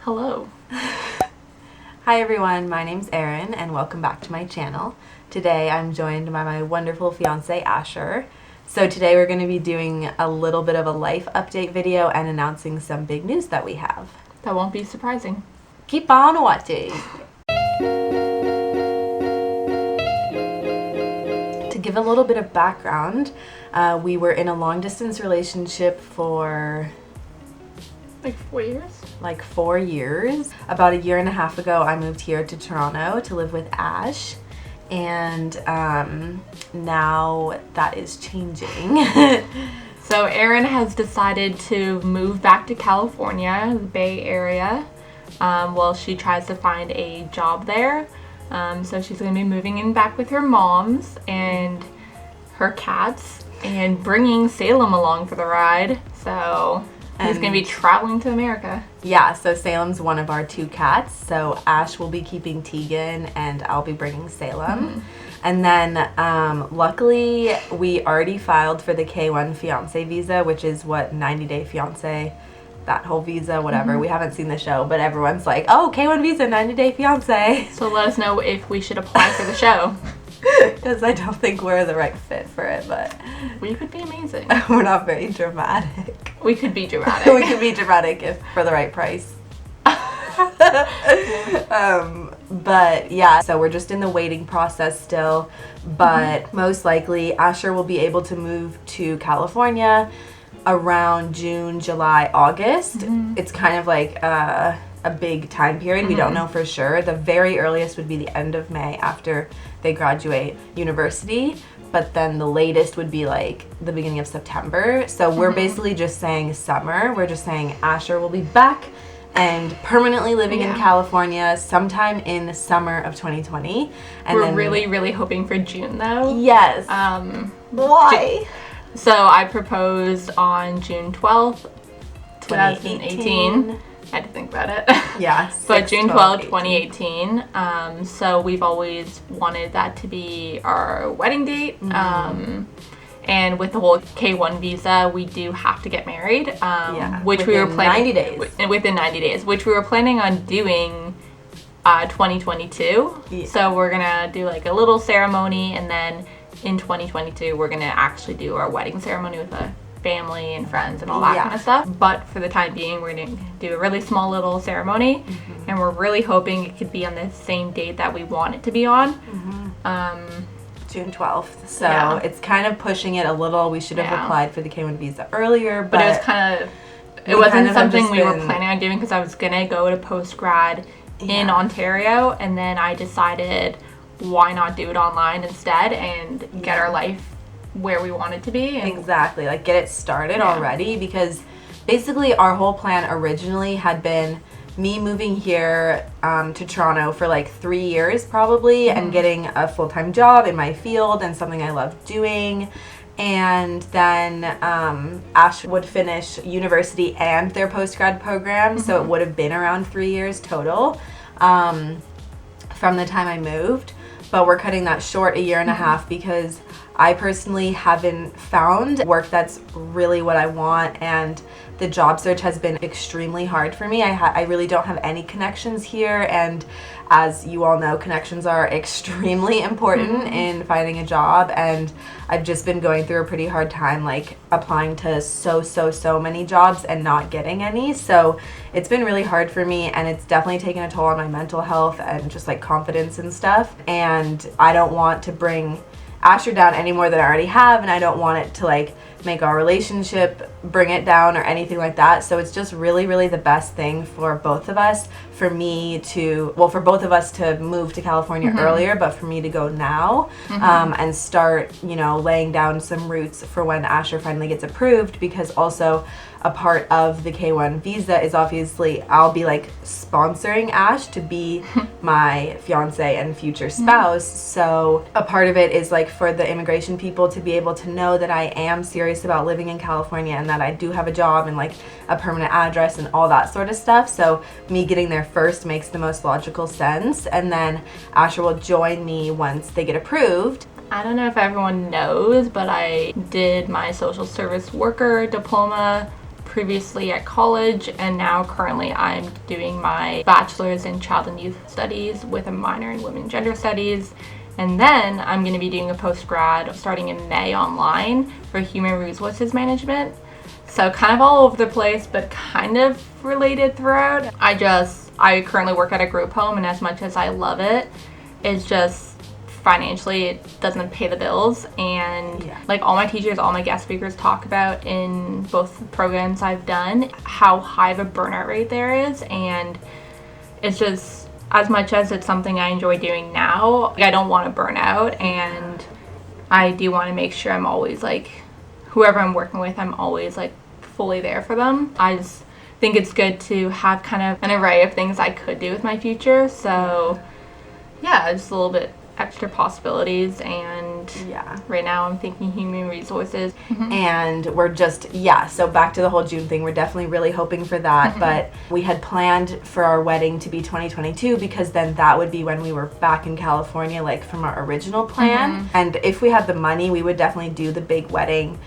Hello. Hi everyone, my name's Erin and welcome back to my channel. Today I'm joined by my wonderful fiance Asher. So today we're going to be doing a little bit of a life update video and announcing some big news that we have. That won't be surprising. Keep on watching! To give a little bit of background, we were in a long distance relationship for Like 4 years? like 4 years. About a year and a half ago, I moved here to Toronto to live with Ash, and now that is changing. So Erin has decided to move back to California, the Bay Area, while she tries to find a job there. So she's going to be moving in back with her moms and her cats and bringing Salem along for the ride. So he's going to be traveling to America. Yeah, so Salem's one of our 2 cats. So Ash will be keeping Tegan and I'll be bringing Salem. Mm-hmm. And then luckily we already filed for the K1 fiancé visa, which is what 90-day fiancé, that whole visa, whatever. Mm-hmm. We haven't seen the show, but everyone's like, oh, K1 visa, 90-day fiancé. So let us know if we should apply for the show. Because I don't think we're the right fit for it, but We could be amazing. we're not very dramatic. We could be dramatic. We could be dramatic if for the right price. But yeah, so we're just in the waiting process still, but most likely Asher will be able to move to California around June, July, August. It's kind of like a big time period. We don't know for sure. The very earliest would be the end of May after they graduate university, but then the latest would be like the beginning of September. So we're basically just saying summer. We're just saying Asher will be back and permanently living in California sometime in the summer of 2020. And We're really hoping for June though. Yes. Why? So I proposed on June 12th, 2018. I had to think about it. Yeah. But 6, June 12, 12th, 2018. So we've always wanted that to be our wedding date. And with the whole K1 visa, we do have to get married. Which we were within planning 90 days. Within 90 days, which we were planning on doing 2022. Yeah. So we're gonna do like a little ceremony, and then in 2022 we're gonna actually do our wedding ceremony with a family and friends and all that kind of stuff. But for the time being, we're gonna do a really small little ceremony, and we're really hoping it could be on the same date that we want it to be on. June 12th. So it's kind of pushing it a little. We should have applied for the K1 visa earlier, But it was kind of, it wasn't something we were planning on doing because I was gonna go to post-grad in Ontario, and then I decided why not do it online instead and get our life where we want it to be. And exactly, like get it started already, because basically our whole plan originally had been me moving here to Toronto for like 3 years probably, and getting a full-time job in my field and something I love doing. And then Ash would finish university and their post-grad program, so it would have been around 3 years total from the time I moved. But we're cutting that short, a year and a half, because I personally haven't found work that's really what I want, and the job search has been extremely hard for me. I really don't have any connections here, and as you all know, connections are extremely important in finding a job, and I've just been going through a pretty hard time, like applying to so many jobs and not getting any. So it's been really hard for me, and it's definitely taken a toll on my mental health and just like confidence and stuff. And I don't want to bring Asher down any more than I already have, and I don't want it to like make our relationship bring it down or anything like that. So it's just really the best thing for both of us, for both of us to move to California earlier, but for me to go now and start, laying down some roots for when Asher finally gets approved, because also a part of the K1 visa is obviously I'll be like sponsoring Ash to be my fiance and future spouse. So a part of it is like for the immigration people to be able to know that I am serious about living in California and that I do have a job and like a permanent address and all that sort of stuff. So me getting there first makes the most logical sense, and then Asher will join me once they get approved. I don't know if everyone knows, but I did my social service worker diploma previously at college, and now currently I'm doing my bachelor's in child and youth studies with a minor in women and gender studies. And then I'm going to be doing a post-grad starting in May online for human resources management. So kind of all over the place, but kind of related throughout. I currently work at a group home, and as much as I love it, it's just financially it doesn't pay the bills. And like all my teachers, all my guest speakers talk about in both the programs I've done, how high of a burnout rate there is. And it's just, as much as it's something I enjoy doing now, I don't want to burn out, and I do want to make sure I'm always like, whoever I'm working with, I'm always like fully there for them. I just think it's good to have kind of an array of things I could do with my future. So yeah, just a little bit extra possibilities, and right now I'm thinking human resources. And we're just so back to the whole June thing, we're definitely really hoping for that. But we had planned for our wedding to be 2022 because then that would be when we were back in California, like from our original plan. And if we had the money, we would definitely do the big wedding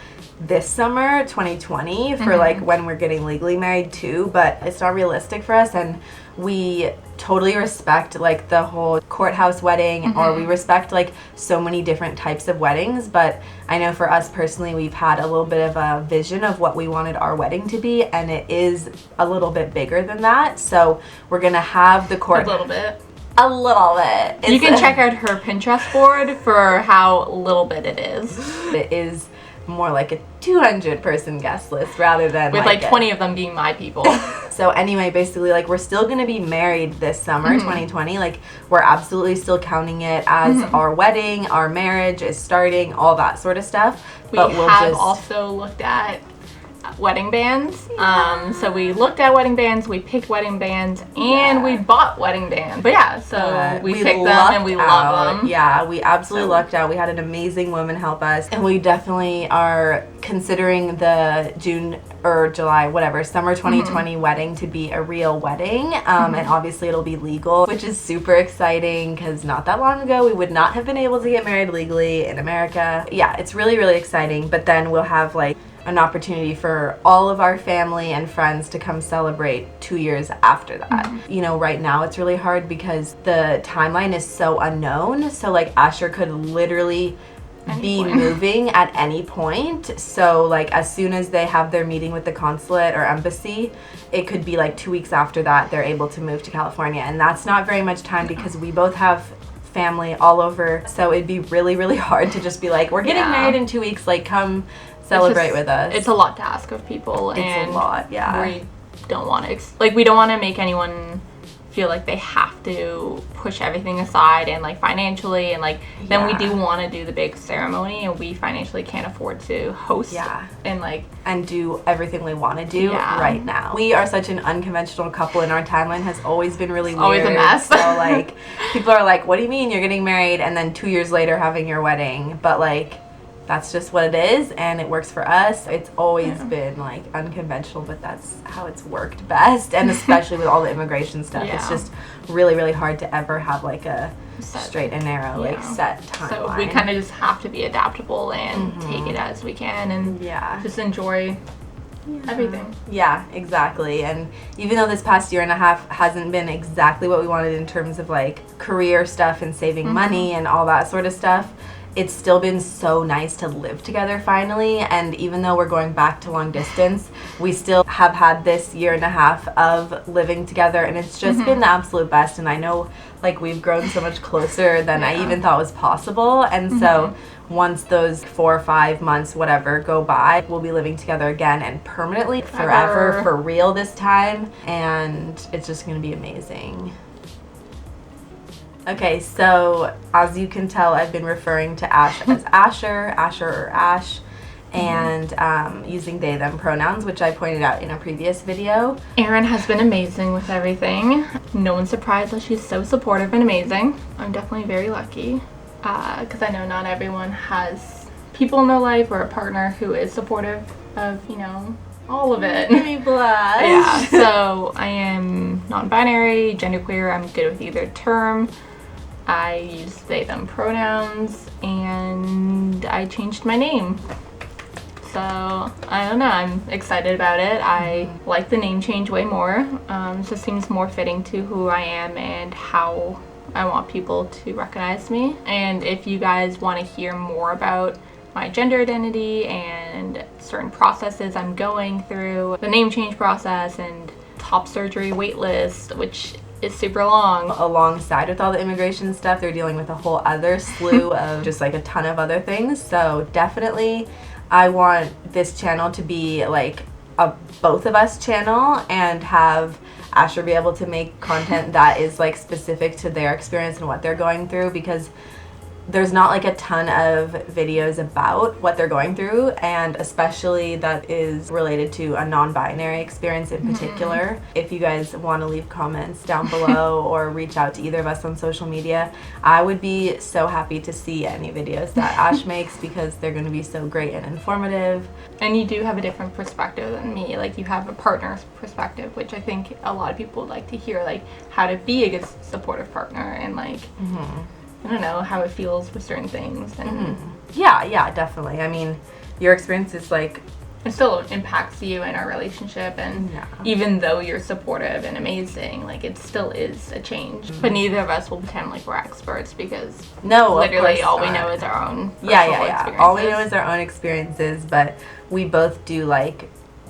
this summer 2020 for like when we're getting legally married too, but it's not realistic for us. And we totally respect like the whole courthouse wedding, or we respect like so many different types of weddings. But I know for us personally, we've had a little bit of a vision of what we wanted our wedding to be, and it is a little bit bigger than that. So we're gonna have the court A little bit. You can check out her Pinterest board for how little bit it is. It is more like a 200 person guest list rather than with like 20 of them being my people. So anyway, basically like we're still gonna be married this summer 2020. Like we're absolutely still counting it as our wedding, our marriage is starting, all that sort of stuff. But we'll have also looked at wedding bands. So we looked at wedding bands, we picked wedding bands, and we bought wedding bands. But so we picked them and we love them. Yeah, we absolutely lucked out. We had an amazing woman help us, and we definitely are considering the June or July, whatever, summer 2020 wedding to be a real wedding. And obviously it'll be legal, which is super exciting because not that long ago we would not have been able to get married legally in America. Yeah, it's really, really exciting. But then we'll have like an opportunity for all of our family and friends to come celebrate 2 years after that. You know, right now it's really hard because the timeline is so unknown. So like Asher could literally be moving at any point. So like as soon as they have their meeting with the consulate or embassy, it could be like 2 weeks after that they're able to move to California. And that's not very much time because we both have family all over. So it'd be really, really hard to just be like, we're getting married in 2 weeks, like come celebrate with us. It's a lot to ask of people. It's a lot, we don't want to we don't want to make anyone feel like they have to push everything aside, and like financially, and like then we do want to do the big ceremony, and we financially can't afford to host and do everything we want to do right now. We are such an unconventional couple, and our timeline has always been really weird. Always a mess. So like people are like, what do you mean you're getting married and then 2 years later having your wedding? But like that's just what it is, and it works for us. It's always been like unconventional, but that's how it's worked best. And especially with all the immigration stuff, it's just really, really hard to ever have like a straight and narrow like set timeline. So we kind of just have to be adaptable and take it as we can, and just enjoy everything. Yeah, exactly. And even though this past year and a half hasn't been exactly what we wanted in terms of like career stuff and saving money and all that sort of stuff, it's still been so nice to live together finally. And even though we're going back to long distance, we still have had this year and a half of living together, and it's just been the absolute best. And I know like we've grown so much closer than I even thought was possible. And so once those 4 or 5 months, whatever, go by, we'll be living together again and permanently, forever, for real this time. And it's just gonna be amazing. Okay, so as you can tell, I've been referring to Ash as Asher or Ash, and using they, them pronouns, which I pointed out in a previous video. Erin has been amazing with everything. No one's surprised that she's so supportive and amazing. I'm definitely very lucky because I know not everyone has people in their life or a partner who is supportive of, you know, all of it. Give me blush. Yeah, so I am non-binary, genderqueer. I'm good with either term. I use they, them pronouns, and I changed my name. So I don't know, I'm excited about it. I like the name change way more. It just seems more fitting to who I am and how I want people to recognize me. And if you guys want to hear more about my gender identity and certain processes I'm going through, the name change process and top surgery wait list, which is super long. Alongside with all the immigration stuff, they're dealing with a whole other slew of just like a ton of other things. So definitely I want this channel to be like a both of us channel and have Asher be able to make content that is like specific to their experience and what they're going through, because there's not like a ton of videos about what they're going through, and especially that is related to a non-binary experience in particular. If you guys want to leave comments down below or reach out to either of us on social media, I would be so happy to see any videos that Ash makes, because they're going to be so great and informative. And you do have a different perspective than me. Like, you have a partner's perspective, which I think a lot of people would like to hear, like how to be a good supportive partner and like I don't know, how it feels with certain things. And Yeah, definitely. I mean, your experience is like, it still impacts you and our relationship, and even though you're supportive and amazing, like it still is a change. But neither of us will pretend like we're experts, because literally all we know is our own experiences. All we know is our own experiences, but we both do like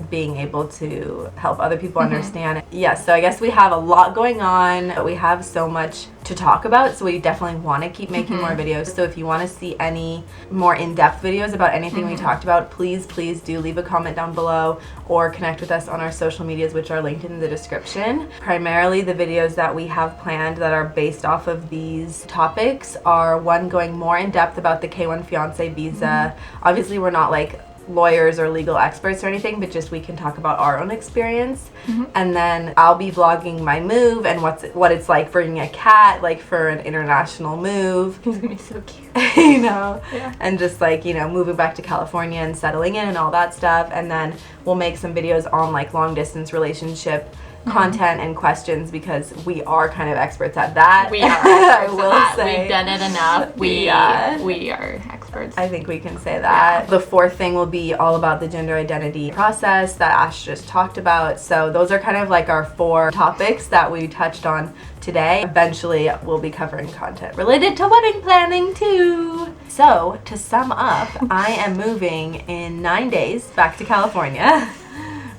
being able to help other people understand. So I guess we have a lot going on. We have so much to talk about, so we definitely want to keep making more videos. So if you want to see any more in-depth videos about anything we talked about, please do leave a comment down below or connect with us on our social medias, which are linked in the description. Primarily the videos that we have planned that are based off of these topics are one going more in depth about the K1 fiancé visa. Obviously we're not like lawyers or legal experts or anything, but just we can talk about our own experience. And then I'll be vlogging my move and what it's like bringing a cat, like for an international move. It's gonna be so cute. You know, Yeah. and just like, you know, moving back to California and settling in and all that stuff. And then we'll make some videos on like long distance relationship content and questions, because we are kind of experts at that. We are experts I will at that. say. We've done it enough. We are experts. I think we can say that. The fourth thing will be all about the gender identity process that Ash just talked about. So those are kind of like our 4 topics that we touched on today. Eventually we'll be covering content related to wedding planning too. So to sum up, I am moving in 9 days back to California.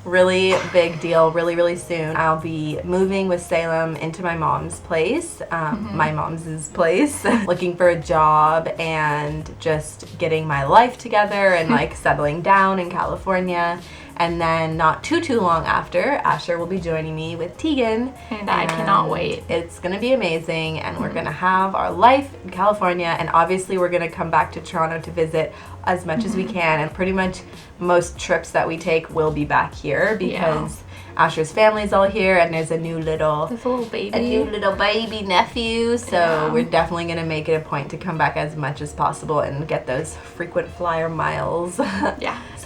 Really big deal, really soon. I'll be moving with Salem into my mom's place, my mom's place, looking for a job and just getting my life together and like settling down in California. And then not too long after, Asher will be joining me with Tegan. And I cannot wait. It's going to be amazing, and we're going to have our life in California, and obviously we're going to come back to Toronto to visit as much as we can, and pretty much most trips that we take will be back here, because Asher's family's all here, and there's a new little baby nephew, so we're definitely going to make it a point to come back as much as possible and get those frequent flyer miles. So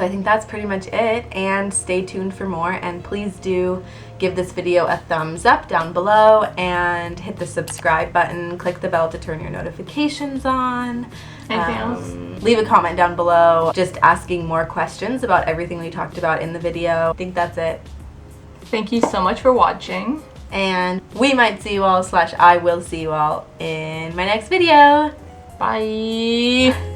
I think that's pretty much it, and stay tuned for more, and please do give this video a thumbs up down below and hit the subscribe button, click the bell to turn your notifications on. Anything else? Leave a comment down below just asking more questions about everything we talked about in the video. I think that's it. Thank you so much for watching. And we might see you all / I will see you all in my next video. Bye.